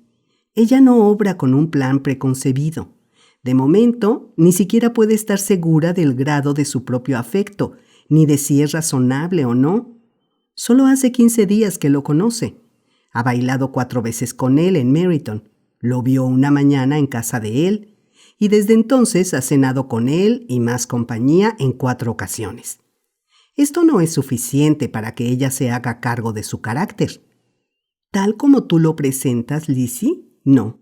Speaker 1: Ella no obra con un plan preconcebido. De momento, ni siquiera puede estar segura del grado de su propio afecto, ni de si es razonable o no. Solo hace 15 días que lo conoce. Ha bailado 4 veces con él en Meryton. Lo vio una mañana en casa de él. Y desde entonces ha cenado con él y más compañía en 4 ocasiones. Esto no es suficiente para que ella se haga cargo de su carácter. Tal como tú lo presentas, Lizzie, no.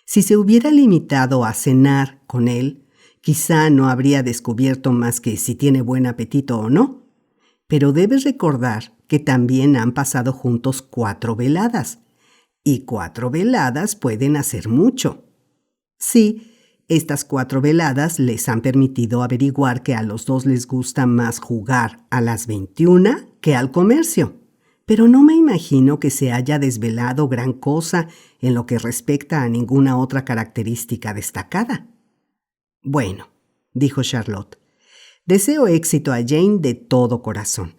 Speaker 1: Si se hubiera limitado a cenar con él, quizá no habría descubierto más que si tiene buen apetito o no. Pero debes recordar que también han pasado juntos 4 veladas. Y 4 veladas pueden hacer mucho. Sí, estas 4 veladas les han permitido averiguar que a los dos les gusta más jugar a las 21 que al comercio. Pero no me imagino que se haya desvelado gran cosa en lo que respecta a ninguna otra característica destacada. Bueno, dijo Charlotte, deseo éxito a Jane de todo corazón,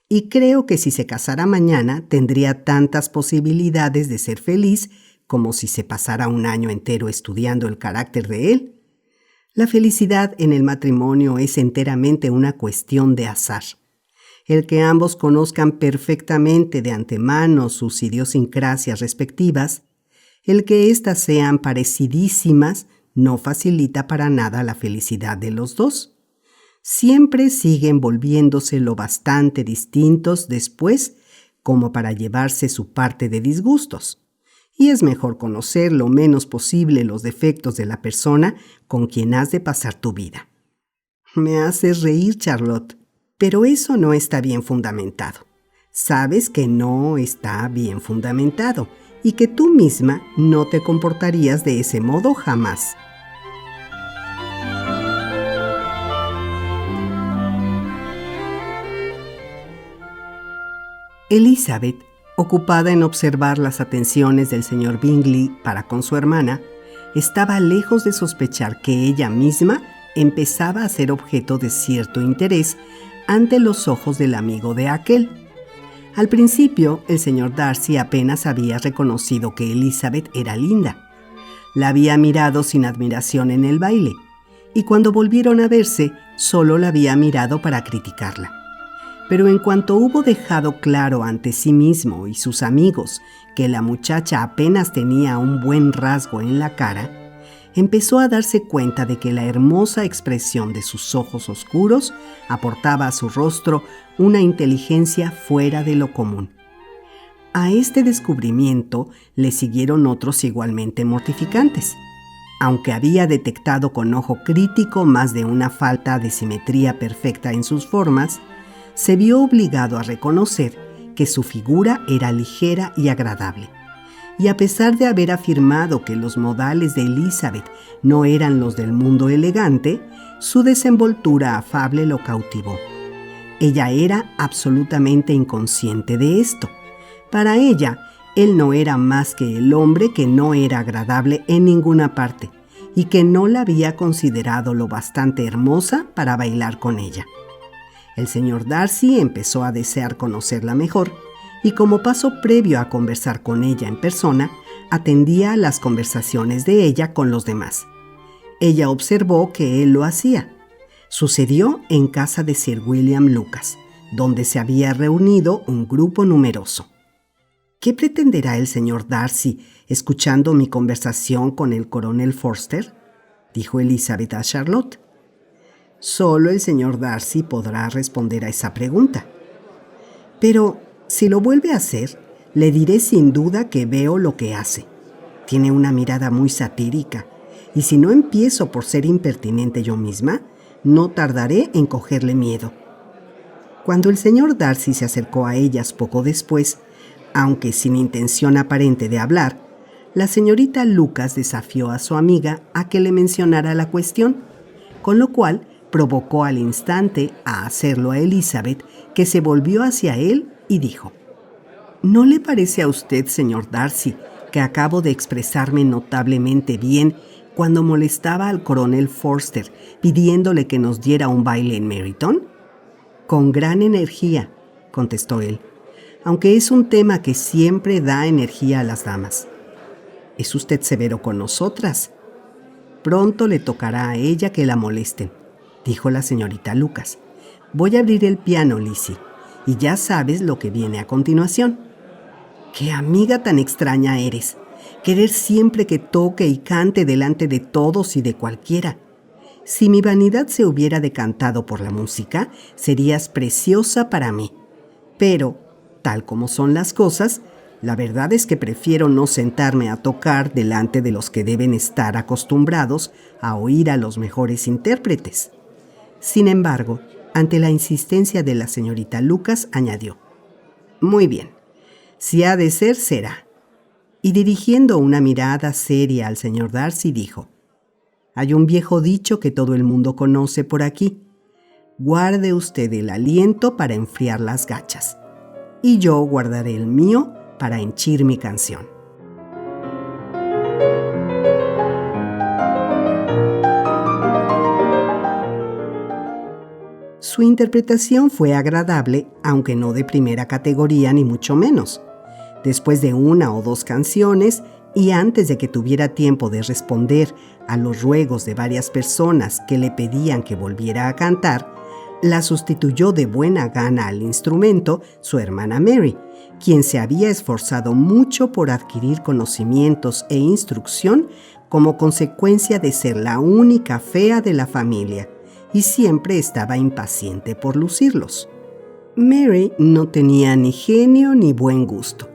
Speaker 1: y creo que si se casara mañana tendría tantas posibilidades de ser feliz como si se pasara un año entero estudiando el carácter de él. La felicidad en el matrimonio es enteramente una cuestión de azar. El que ambos conozcan perfectamente de antemano sus idiosincrasias respectivas, el que éstas sean parecidísimas, no facilita para nada la felicidad de los dos. Siempre siguen volviéndose lo bastante distintos después como para llevarse su parte de disgustos. Y es mejor conocer lo menos posible los defectos de la persona con quien has de pasar tu vida. Me haces reír, Charlotte. Pero eso no está bien fundamentado. Sabes que no está bien fundamentado y que tú misma no te comportarías de ese modo jamás. Elizabeth, ocupada en observar las atenciones del señor Bingley para con su hermana, estaba lejos de sospechar que ella misma empezaba a ser objeto de cierto interés ante los ojos del amigo de aquel. Al principio, el señor Darcy apenas había reconocido que Elizabeth era linda. La había mirado sin admiración en el baile, y cuando volvieron a verse, solo la había mirado para criticarla. Pero en cuanto hubo dejado claro ante sí mismo y sus amigos que la muchacha apenas tenía un buen rasgo en la cara, empezó a darse cuenta de que la hermosa expresión de sus ojos oscuros aportaba a su rostro una inteligencia fuera de lo común. A este descubrimiento le siguieron otros igualmente mortificantes. Aunque había detectado con ojo crítico más de una falta de simetría perfecta en sus formas, se vio obligado a reconocer que su figura era ligera y agradable. Y a pesar de haber afirmado que los modales de Elizabeth no eran los del mundo elegante, su desenvoltura afable lo cautivó. Ella era absolutamente inconsciente de esto. Para ella, él no era más que el hombre que no era agradable en ninguna parte y que no la había considerado lo bastante hermosa para bailar con ella. El señor Darcy empezó a desear conocerla mejor y como paso previo a conversar con ella en persona, atendía a las conversaciones de ella con los demás. Ella observó que él lo hacía. Sucedió en casa de Sir William Lucas, donde se había reunido un grupo numeroso. ¿Qué pretenderá el señor Darcy escuchando mi conversación con el coronel Forster?, dijo Elizabeth a Charlotte. Solo el señor Darcy podrá responder a esa pregunta. Pero si lo vuelve a hacer, le diré sin duda que veo lo que hace. Tiene una mirada muy satírica, y si no empiezo por ser impertinente yo misma, no tardaré en cogerle miedo. Cuando el señor Darcy se acercó a ellas poco después, aunque sin intención aparente de hablar, la señorita Lucas desafió a su amiga a que le mencionara la cuestión, con lo cual provocó al instante a hacerlo a Elizabeth, que se volvió hacia él y dijo: ¿No le parece a usted, señor Darcy, que acabo de expresarme notablemente bien cuando molestaba al coronel Forster pidiéndole que nos diera un baile en Meryton? Con gran energía, contestó él, aunque es un tema que siempre da energía a las damas. Es usted severo con nosotras. Pronto le tocará a ella que la molesten, dijo la señorita Lucas. Voy a abrir el piano, Lizzie, y ya sabes lo que viene a continuación. ¡Qué amiga tan extraña eres! Querer siempre que toque y cante delante de todos y de cualquiera. Si mi vanidad se hubiera decantado por la música, serías preciosa para mí. Pero, tal como son las cosas, la verdad es que prefiero no sentarme a tocar delante de los que deben estar acostumbrados a oír a los mejores intérpretes. Sin embargo, ante la insistencia de la señorita Lucas, añadió: Muy bien, si ha de ser, será. Y dirigiendo una mirada seria al señor Darcy, dijo: Hay un viejo dicho que todo el mundo conoce por aquí. Guarde usted el aliento para enfriar las gachas, y yo guardaré el mío para henchir mi canción. Su interpretación fue agradable, aunque no de primera categoría ni mucho menos. Después de una o dos canciones, y antes de que tuviera tiempo de responder a los ruegos de varias personas que le pedían que volviera a cantar, la sustituyó de buena gana al instrumento su hermana Mary, quien se había esforzado mucho por adquirir conocimientos e instrucción como consecuencia de ser la única fea de la familia, y siempre estaba impaciente por lucirlos. Mary no tenía ni genio ni buen gusto,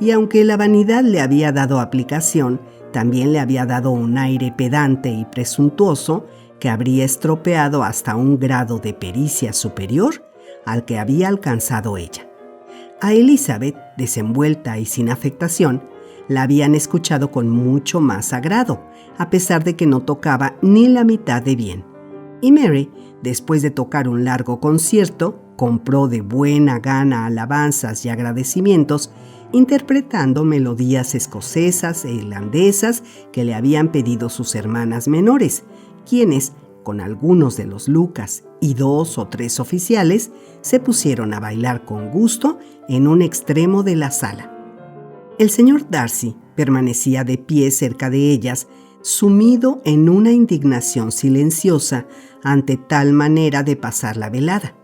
Speaker 1: y aunque la vanidad le había dado aplicación, también le había dado un aire pedante y presuntuoso que habría estropeado hasta un grado de pericia superior al que había alcanzado ella. A Elizabeth, desenvuelta y sin afectación, la habían escuchado con mucho más agrado, a pesar de que no tocaba ni la mitad de bien. Y Mary, después de tocar un largo concierto, compró de buena gana alabanzas y agradecimientos, interpretando melodías escocesas e irlandesas que le habían pedido sus hermanas menores, quienes, con algunos de los Lucas y 2 o 3 oficiales, se pusieron a bailar con gusto en un extremo de la sala. El señor Darcy permanecía de pie cerca de ellas, sumido en una indignación silenciosa ante tal manera de pasar la velada,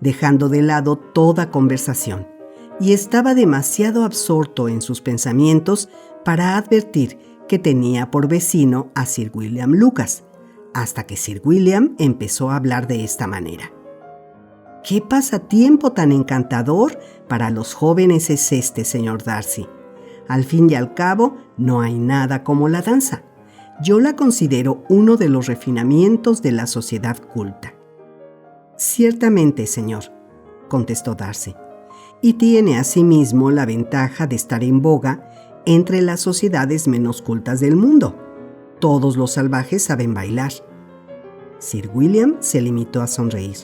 Speaker 1: dejando de lado toda conversación, y estaba demasiado absorto en sus pensamientos para advertir que tenía por vecino a Sir William Lucas, hasta que Sir William empezó a hablar de esta manera. ¿Qué pasatiempo tan encantador para los jóvenes es este, señor Darcy? Al fin y al cabo, no hay nada como la danza. Yo la considero uno de los refinamientos de la sociedad culta. Ciertamente, señor, contestó Darcy, y tiene asimismo la ventaja de estar en boga entre las sociedades menos cultas del mundo. Todos los salvajes saben bailar. Sir William se limitó a sonreír.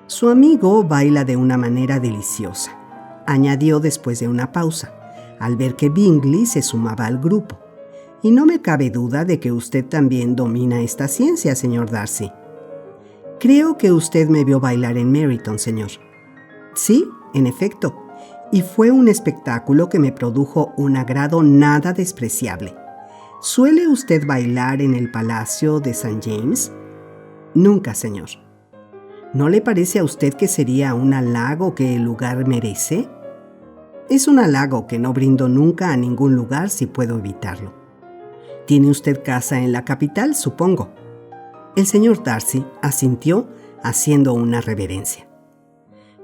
Speaker 1: Su amigo baila de una manera deliciosa, añadió después de una pausa, al ver que Bingley se sumaba al grupo. Y no me cabe duda de que usted también domina esta ciencia, señor Darcy. Creo que usted me vio bailar en Meryton, señor. Sí, en efecto, y fue un espectáculo que me produjo un agrado nada despreciable. ¿Suele usted bailar en el Palacio de St. James? Nunca, señor. ¿No le parece a usted que sería un halago que el lugar merece? Es un halago que no brindo nunca a ningún lugar si puedo evitarlo. ¿Tiene usted casa en la capital, supongo? El señor Darcy asintió haciendo una reverencia.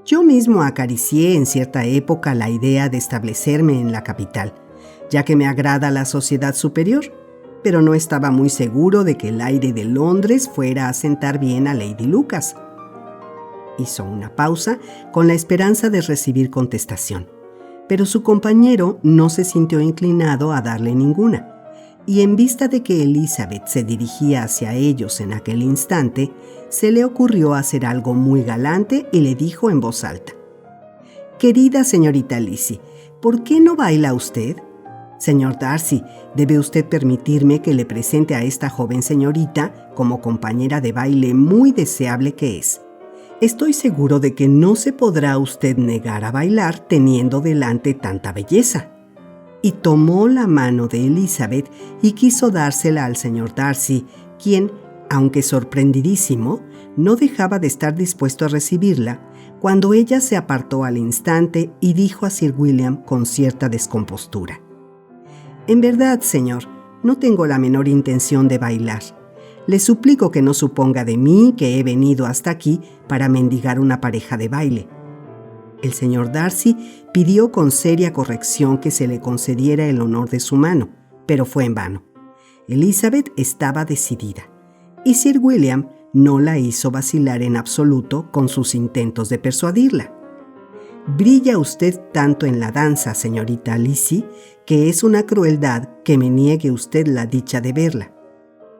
Speaker 1: Yo mismo acaricié en cierta época la idea de establecerme en la capital, ya que me agrada la sociedad superior, pero no estaba muy seguro de que el aire de Londres fuera a sentar bien a Lady Lucas. Hizo una pausa con la esperanza de recibir contestación, pero su compañero no se sintió inclinado a darle ninguna, y en vista de que Elizabeth se dirigía hacia ellos en aquel instante, se le ocurrió hacer algo muy galante y le dijo en voz alta: «Querida señorita Lizzie, ¿por qué no baila usted? Señor Darcy, debe usted permitirme que le presente a esta joven señorita como compañera de baile muy deseable que es. Estoy seguro de que no se podrá usted negar a bailar teniendo delante tanta belleza». Y tomó la mano de Elizabeth y quiso dársela al señor Darcy, quien, aunque sorprendidísimo, no dejaba de estar dispuesto a recibirla, cuando ella se apartó al instante y dijo a Sir William con cierta descompostura: «En verdad, señor, no tengo la menor intención de bailar. Le suplico que no suponga de mí que he venido hasta aquí para mendigar una pareja de baile». El señor Darcy pidió con seria corrección que se le concediera el honor de su mano, pero fue en vano. Elizabeth estaba decidida, y Sir William no la hizo vacilar en absoluto con sus intentos de persuadirla. «Brilla usted tanto en la danza, señorita Lizzie, que es una crueldad que me niegue usted la dicha de verla.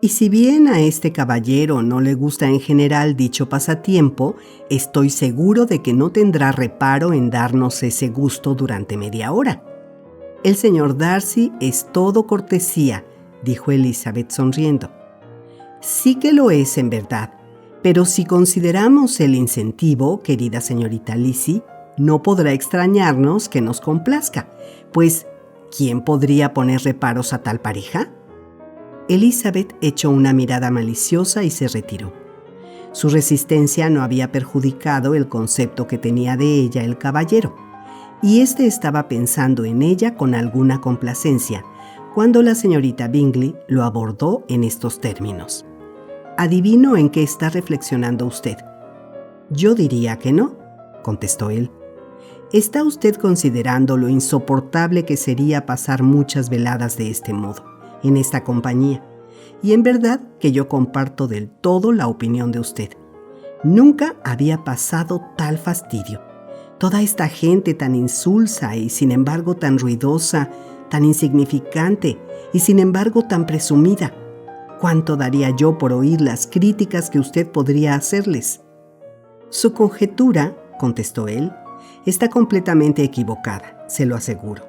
Speaker 1: Y si bien a este caballero no le gusta en general dicho pasatiempo, estoy seguro de que no tendrá reparo en darnos ese gusto durante media hora». «El señor Darcy es todo cortesía», dijo Elizabeth sonriendo. «Sí que lo es en verdad, pero si consideramos el incentivo, querida señorita Lizzie, no podrá extrañarnos que nos complazca, pues ¿quién podría poner reparos a tal pareja?». Elizabeth echó una mirada maliciosa y se retiró. Su resistencia no había perjudicado el concepto que tenía de ella el caballero, y éste estaba pensando en ella con alguna complacencia, cuando la señorita Bingley lo abordó en estos términos: «Adivino en qué está reflexionando usted». «Yo diría que no», contestó él. «Está usted considerando lo insoportable que sería pasar muchas veladas de este modo, en esta compañía, y en verdad que yo comparto del todo la opinión de usted. Nunca había pasado tal fastidio. Toda esta gente tan insulsa y sin embargo tan ruidosa, tan insignificante y sin embargo tan presumida. ¿Cuánto daría yo por oír las críticas que usted podría hacerles?». «Su conjetura», contestó él, «está completamente equivocada, se lo aseguro.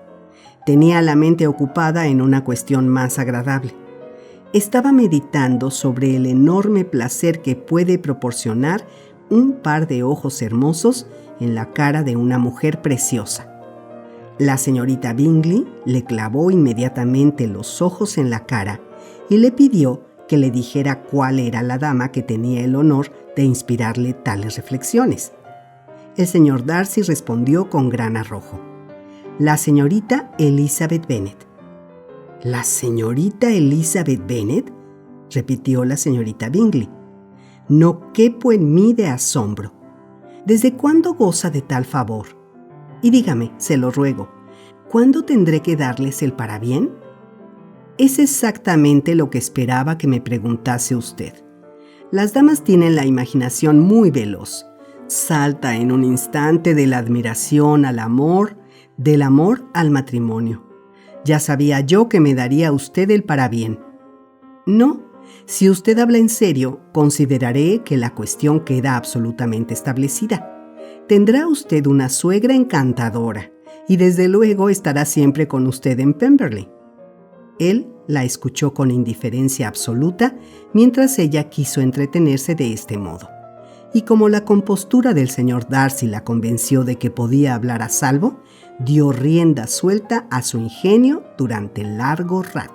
Speaker 1: Tenía la mente ocupada en una cuestión más agradable. Estaba meditando sobre el enorme placer que puede proporcionar un par de ojos hermosos en la cara de una mujer preciosa». La señorita Bingley le clavó inmediatamente los ojos en la cara y le pidió que le dijera cuál era la dama que tenía el honor de inspirarle tales reflexiones. El señor Darcy respondió con gran arrojo: «La señorita Elizabeth Bennet». «¿La señorita Elizabeth Bennet?», repitió la señorita Bingley. «No quepo en mí de asombro. ¿Desde cuándo goza de tal favor? Y dígame, se lo ruego, ¿cuándo tendré que darles el parabién?». «Es exactamente lo que esperaba que me preguntase usted. Las damas tienen la imaginación muy veloz. Salta en un instante de la admiración al amor, del amor al matrimonio. Ya sabía yo que me daría usted el parabién. No, si usted habla en serio, consideraré que la cuestión queda absolutamente establecida. Tendrá usted una suegra encantadora y desde luego estará siempre con usted en Pemberley». Él la escuchó con indiferencia absoluta mientras ella quiso entretenerse de este modo. Y como la compostura del señor Darcy la convenció de que podía hablar a salvo, dio rienda suelta a su ingenio durante largo rato.